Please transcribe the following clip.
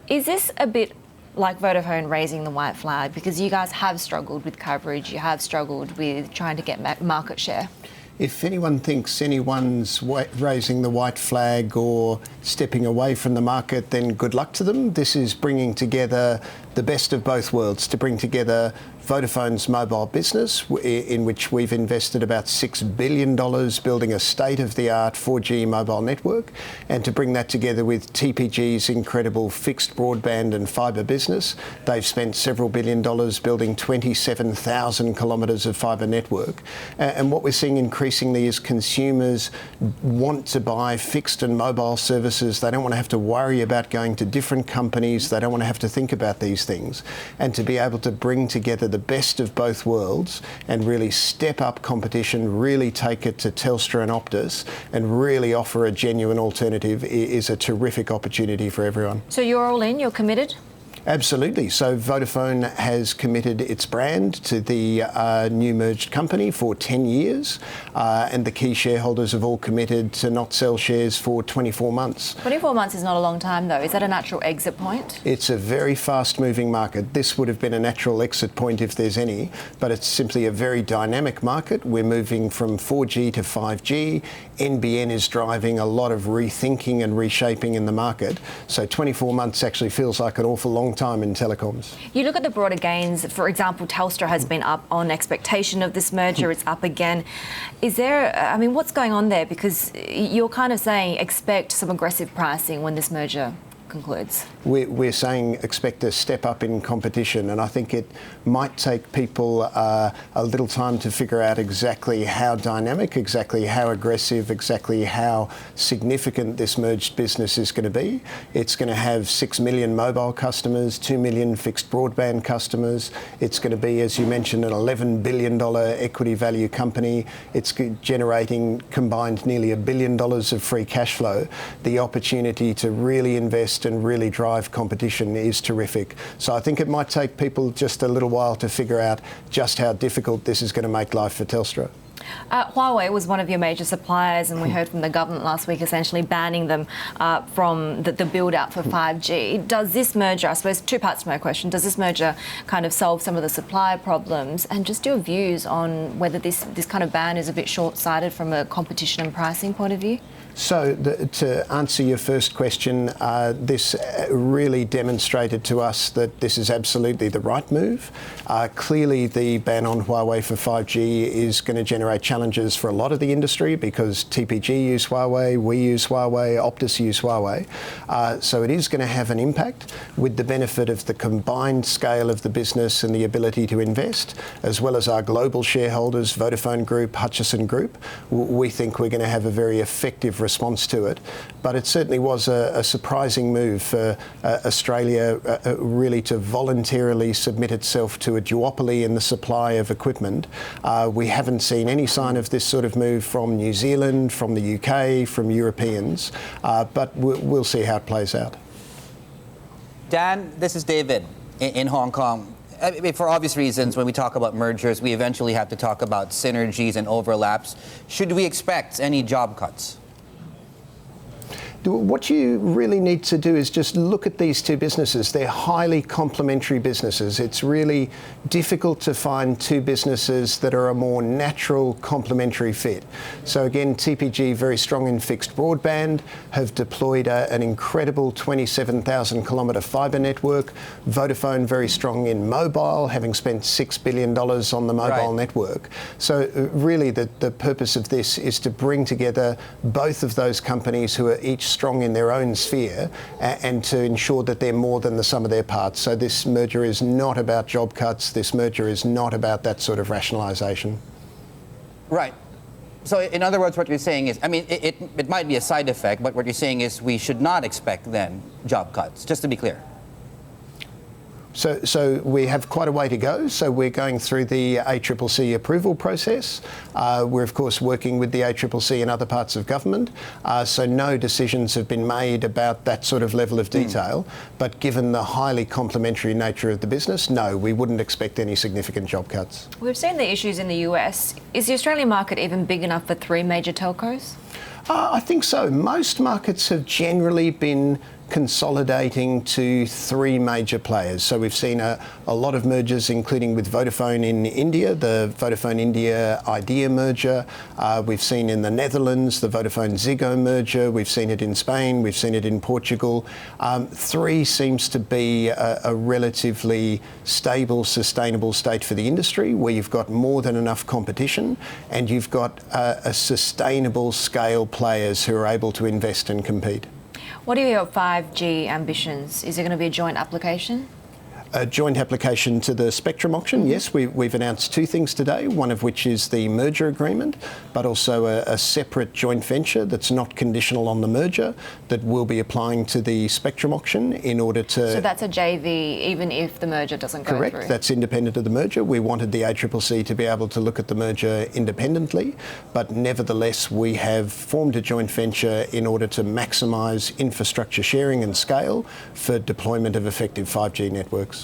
Is this a bit like Vodafone raising the white flag? Because you guys have struggled with coverage, you have struggled with trying to get market share. If anyone thinks anyone's raising the white flag or stepping away from the market, then good luck to them. This is bringing together the best of both worlds, to bring together Vodafone's mobile business, in which we've invested about $6 billion building a state-of-the-art 4G mobile network, and to bring that together with TPG's incredible fixed broadband and fibre business. They've spent several $1 billion building 27,000 kilometres of fibre network. And what we're seeing increasingly is consumers want to buy fixed and mobile services. They don't want to have to worry about going to different companies. They don't want to have to think about these things. And to be able to bring together the best of both worlds and really step up competition, really take it to Telstra and Optus and really offer a genuine alternative is a terrific opportunity for everyone. So you're all in, you're committed? Absolutely. So Vodafone has committed its brand to the new merged company for 10 years, and the key shareholders have all committed to not sell shares for 24 months. 24 months is not a long time, though. Is that a natural exit point? It's a very fast-moving market. This would have been a natural exit point if there's any, but it's simply a very dynamic market. We're moving from 4G to 5G. NBN is driving a lot of rethinking and reshaping in the market. So 24 months actually feels like an awful long time in telecoms. You look at the broader gains. For example, Telstra has been up on expectation of this merger. It's up again. Is there, what's going on there? Because you're kind of saying expect some aggressive pricing when this merger concludes. We're saying expect a step up in competition, and I think it might take people a little time to figure out exactly how dynamic, exactly how aggressive, exactly how significant this merged business is going to be. It's going to have 6 million mobile customers, 2 million fixed broadband customers. It's going to be, as you mentioned, an $11 billion equity value company. It's generating combined nearly $1 billion of free cash flow. The opportunity to really invest and really drive competition is terrific. So I think it might take people just a little while to figure out just how difficult this is going to make life for Telstra. Huawei was one of your major suppliers, and we heard from the government last week essentially banning them from the build-out for 5G. Does this merger, I suppose two parts to my question, does this merger kind of solve some of the supply problems? And just your views on whether this kind of ban is a bit short-sighted from a competition and pricing point of view? So to answer your first question, this really demonstrated to us that this is absolutely the right move. Clearly, the ban on Huawei for 5G is going to generate challenges for a lot of the industry because TPG use Huawei, we use Huawei, Optus use Huawei. So it is going to have an impact with the benefit of the combined scale of the business and the ability to invest, as well as our global shareholders, Vodafone Group, Hutchison Group. We think we're going to have a very effective response to it, but it certainly was a surprising move for Australia really to voluntarily submit itself to a duopoly in the supply of equipment. We haven't seen any sign of this sort of move from New Zealand, from the UK, from Europeans, but we'll see how it plays out. Dan, this is David in Hong Kong. For obvious reasons, when we talk about mergers, we eventually have to talk about synergies and overlaps. Should we expect any job cuts? What you really need to do is just look at these two businesses. They're highly complementary businesses. It's really difficult to find two businesses that are a more natural complementary fit. So again, TPG, very strong in fixed broadband, have deployed an incredible 27,000 kilometre fibre network. Vodafone, very strong in mobile, having spent $6 billion on the mobile network. So really the purpose of this is to bring together both of those companies who are each strong in their own sphere and to ensure that they're more than the sum of their parts. So this merger is not about job cuts. This merger is not about that sort of rationalisation. Right. So in other words, what you're saying is, it might be a side effect, but what you're saying is we should not expect then job cuts, just to be clear. So we have quite a way to go. So we're going through the ACCC approval process. We're, of course, working with the ACCC and other parts of government. So no decisions have been made about that sort of level of detail. But given the highly complementary nature of the business, no, we wouldn't expect any significant job cuts. We've seen the issues in the US. Is the Australian market even big enough for three major telcos? I think so. Most markets have generally been consolidating to 3 major players. So we've seen a lot of mergers, including with Vodafone in India, the Vodafone India Idea merger. We've seen in the Netherlands the Vodafone Ziggo merger. We've seen it in Spain. We've seen it in Portugal. 3 seems to be a relatively stable, sustainable state for the industry, where you've got more than enough competition and you've got a sustainable scale players who are able to invest and compete. What are your 5G ambitions? Is it going to be a joint application? A joint application to the spectrum auction, yes. We've announced 2 things today, one of which is the merger agreement, but also a separate joint venture that's not conditional on the merger that will be applying to the spectrum auction in order to... So that's a JV even if the merger doesn't go through? Correct, that's independent of the merger. We wanted the ACCC to be able to look at the merger independently, but nevertheless we have formed a joint venture in order to maximise infrastructure sharing and scale for deployment of effective 5G networks.